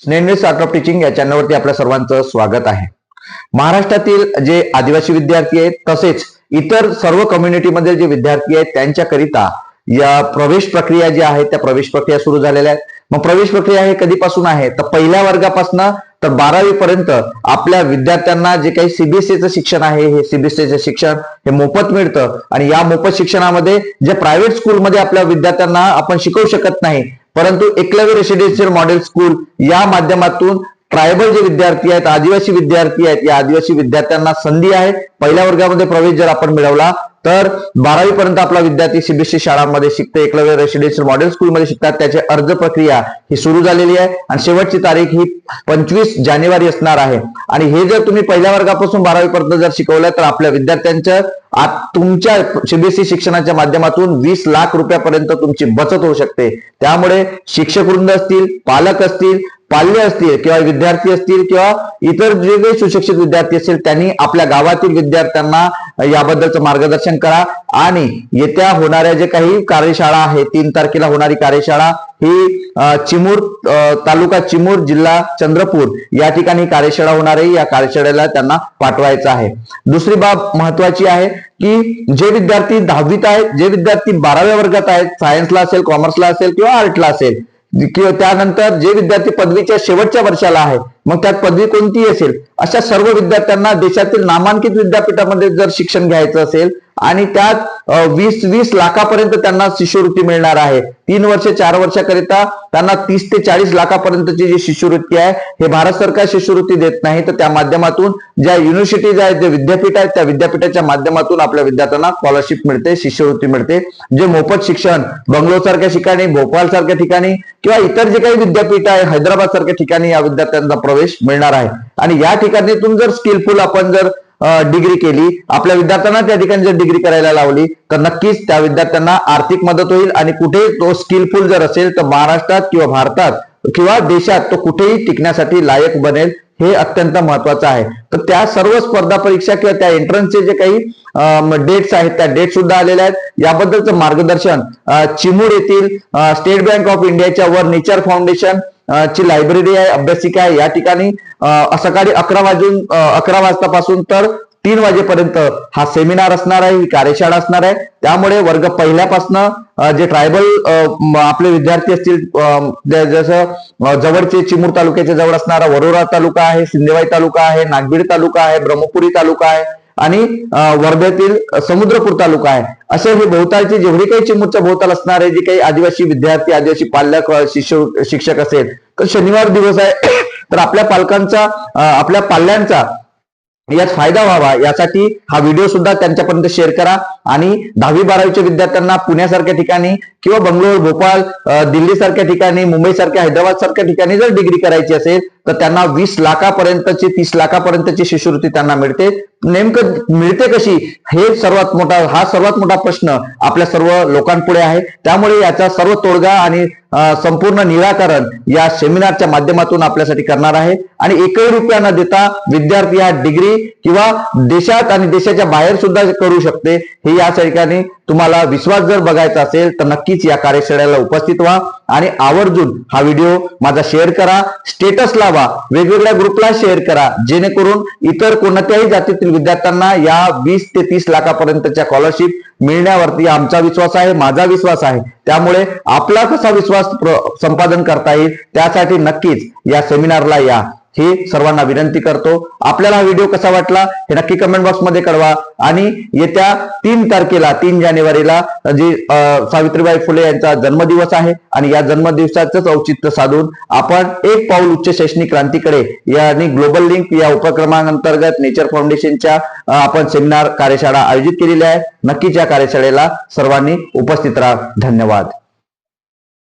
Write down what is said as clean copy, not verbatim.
Snehal art of teaching या चॅनलवरती आपल्या सर्वांचं स्वागत आहे। महाराष्ट्रातील जे आदिवासी विद्यार्थी आहेत तसेच इतर सर्व कम्युनिटीमध्ये जे विद्यार्थी आहेत त्यांच्याकरिता या प्रवेश प्रक्रिया जी आहे त्या प्रवेश प्रक्रिया सुरू झालेल्या आहेत। मग प्रवेश प्रक्रिया हे कधीपासून आहे तर पहिल्या वर्गापासून तर 12वी पर्यंत आपल्या विद्यार्थ्यांना जे काही सीबीएसईचं शिक्षण आहे हे सीबीएसईचं शिक्षण हे मोफत मिळतं आणि या मोफत शिक्षणामध्ये जे प्रायव्हेट स्कूलमध्ये आपल्या विद्यार्थ्यांना आपण शिकवू शकत नाही, परंतु एकलव्य रेसिडेन्शियल मॉडेल स्कूल या माध्यमातून ट्रायबल जे विद्यार्थी आहेत, आदिवासी विद्यार्थी आहेत, या आदिवासी विद्यार्थ्यांना संधी आहे। पहिल्या वर्गामध्ये प्रवेश जर आपण मिळवला तर 12वी पर्यंत आपला विद्यार्थी सीबीएसई शाळांमध्ये शिकते, एकलव्य रेसिडेन्शियल मॉडेल स्कूलमध्ये शिकतात। त्याची अर्ज प्रक्रिया ही सुरू झालेली आहे आणि शेवटची तारीख ही 25 जानेवारी असणार आहे। आणि हे जर तुम्ही पहिल्या वर्गापासून 12वी पर्यंत जर शिकवलं तर आपल्या विद्यार्थ्यांच्या तुमच्या सीबीएसई शिक्षणाच्या माध्यमातून 20 लाख रुपयापर्यंत तुमची बचत होऊ शकते। त्यामुळे शिक्षक वृंद असतील, पालक असतील, पाल्य असतील किंवा विद्यार्थी असतील किंवा इतर जे काही सुशिक्षित विद्यार्थी असतील त्यांनी आपल्या गावातील विद्यार्थ्यांना याबद्दलचं मार्गदर्शन करा। आणि येत्या होणाऱ्या जे काही कार्यशाळा आहे 3 तारखेला होणारी कार्यशाळा ही चिमूर तालुका चिमूर जिल्हा चंद्रपूर या ठिकाणी कार्यशाळा होणार आहे। या कार्यशाळेला त्यांना पाठवायचं आहे। दुसरी बाब महत्वाची आहे की जे विद्यार्थी 10वीत आहेत, जे विद्यार्थी 12व्या वर्गात आहेत, सायन्सला असेल, कॉमर्सला असेल किंवा आर्टला असेल किंवा त्यानंतर जे विद्यार्थी पदवीच्या शेवटच्या वर्षाला आहे, मग त्यात पदवी कोणती असेल, अशा सर्व विद्यार्थ्यांना देशातील नामांकित विद्यापीठामध्ये जर शिक्षण घ्यायचं असेल आणि त्यात 20 लाखापर्यंत त्यांना शिष्यवृत्ती मिळणार आहे। 3 वर्ष 4 वर्षाकरिता त्यांना 30 ते 40 लाखापर्यंतची जी शिष्यवृत्ती आहे हे भारत सरकार शिष्यवृत्ती देत नाही, तर त्या माध्यमातून ज्या युनिव्हर्सिटीज आहेत, जे विद्यापीठ आहेत, त्या विद्यापीठाच्या माध्यमातून आपल्या विद्यार्थ्यांना स्कॉलरशिप मिळते, शिष्यवृत्ती मिळते। जे मोफत शिक्षण बंगलोर सारख्या ठिकाणी, भोपाळ सारख्या ठिकाणी किंवा इतर जे काही विद्यापीठ आहे हैदराबाद सारख्या ठिकाणी या विद्यार्थ्यांना प्रवेश मिळणार आहे। आणि या ठिकाणीतून जर स्किलफुल आपण जर डिग्री केली, आपल्या विद्यार्थ्यांना त्या ठिकाणी जर डिग्री करायला लावली तर नक्कीच त्या विद्यार्थ्यांना आर्थिक मदत होईल आणि कुठे तो स्किलफुल जर असेल तर महाराष्ट्रात किंवा भारतात किंवा देशात तो कुठेही टिकण्यासाठी लायक बनेल, हे अत्यंत महत्वाचं आहे। तर त्या सर्व स्पर्धा परीक्षा किंवा त्या एंट्रन्सचे जे काही डेट्स आहेत त्या डेट सुद्धा आलेल्या आहेत। याबद्दलचं मार्गदर्शन चिमूर येथील स्टेट बँक ऑफ इंडियाच्या वर नेचर फाउंडेशन ची लायब्ररी आहे, अभ्यासिका आहे। या ठिकाणी सकाळी 11 वाजतापासून तर 3 वाजेपर्यंत हा सेमिनार असणार आहे, ही कार्यशाळा असणार आहे। त्यामुळे वर्ग पहिल्यापासून जे ट्रायबल आपले विद्यार्थी असतील, जसं जवळचे चिमूर तालुक्याच्या जवळ असणारा वरोरा तालुका आहे, सिंदेवाई तालुका आहे, नागबीड तालुका आहे, ब्रह्मपुरी तालुका आहे आणि वर्ध्यातील समुद्रपूर तालुका आहे, असे हे भोवतालचे जेवढे काही चिमूरच्या भोवताल असणारे जे काही आदिवासी विद्यार्थी, आदिवासी पालक, शिक्षक असेल तर शनिवार दिवस आहे, तर आपल्या पालकांचा, आपल्या पाल्यांचा यात फायदा व्हावा यासाठी हा व्हिडिओ सुद्धा त्यांच्यापर्यंत शेअर करा। आणि 10वी 12वीच्या विद्यार्थ्यांना पुण्यासारख्या ठिकाणी किंवा बंगलोर, भोपाळ, दिल्ली सारख्या ठिकाणी, मुंबई सारख्या, हैदराबाद सारख्या ठिकाणी जर डिग्री करायची असेल तर त्यांना 20 लाखापर्यंतची, 30 लाखापर्यंतची शिष्यवृत्ती त्यांना मिळते। नेमकं मिळते कशी, हा सर्वात मोठा प्रश्न आपल्या सर्व लोकांपुढे आहे। त्यामुळे याचा सर्व तोडगा आणि संपूर्ण निराकरण या सेमिनारच्या माध्यमातून आपल्यासाठी करणार आहे। आणि एकही रुपया न देता विद्यार्थी हा डिग्री किंवा देशात आणि देशाच्या बाहेर सुद्धा करू शकते। हे या ठिकाणी तुम्हाला विश्वास जर बघायचा असेल तर नक्कीच या कार्यशाळेला उपस्थित व्हा आणि आवर्जून हा व्हिडिओ माझा शेअर करा, स्टेटस लावा, वेगवेगळ्या ग्रुपला शेअर करा, जेणेकरून इतर कोणत्याही जातीतील विद्यार्थ्यांना या 20 ते 30 लाखापर्यंतच्या स्कॉलरशिप मिळण्यावरती आमचा विश्वास आहे, माझा विश्वास आहे। त्यामुळे आपला कसा विश्वास संपादन करता येईल त्यासाठी नक्कीच या सेमिनारला या, हे सर्वांना विनंती करतो। आपल्याला हा व्हिडिओ कसा वाटला हे नक्की कमेंट बॉक्समध्ये कळवा। आणि येत्या 3 तारखेला 3 जानेवारीला जी सावित्रीबाई फुले यांचा जन्मदिवस आहे आणि या जन्मदिवसाचं औचित्य साधून आपण एक पाऊल उच्च शैक्षणिक क्रांतीकडे आणि ग्लोबल लिंक या उपक्रमांतर्गत नेचर फाउंडेशनच्या आपण सेमिनार कार्यशाळा आयोजित केलेली आहे। नक्कीच या कार्यशाळेला सर्वांनी उपस्थित राहा। धन्यवाद।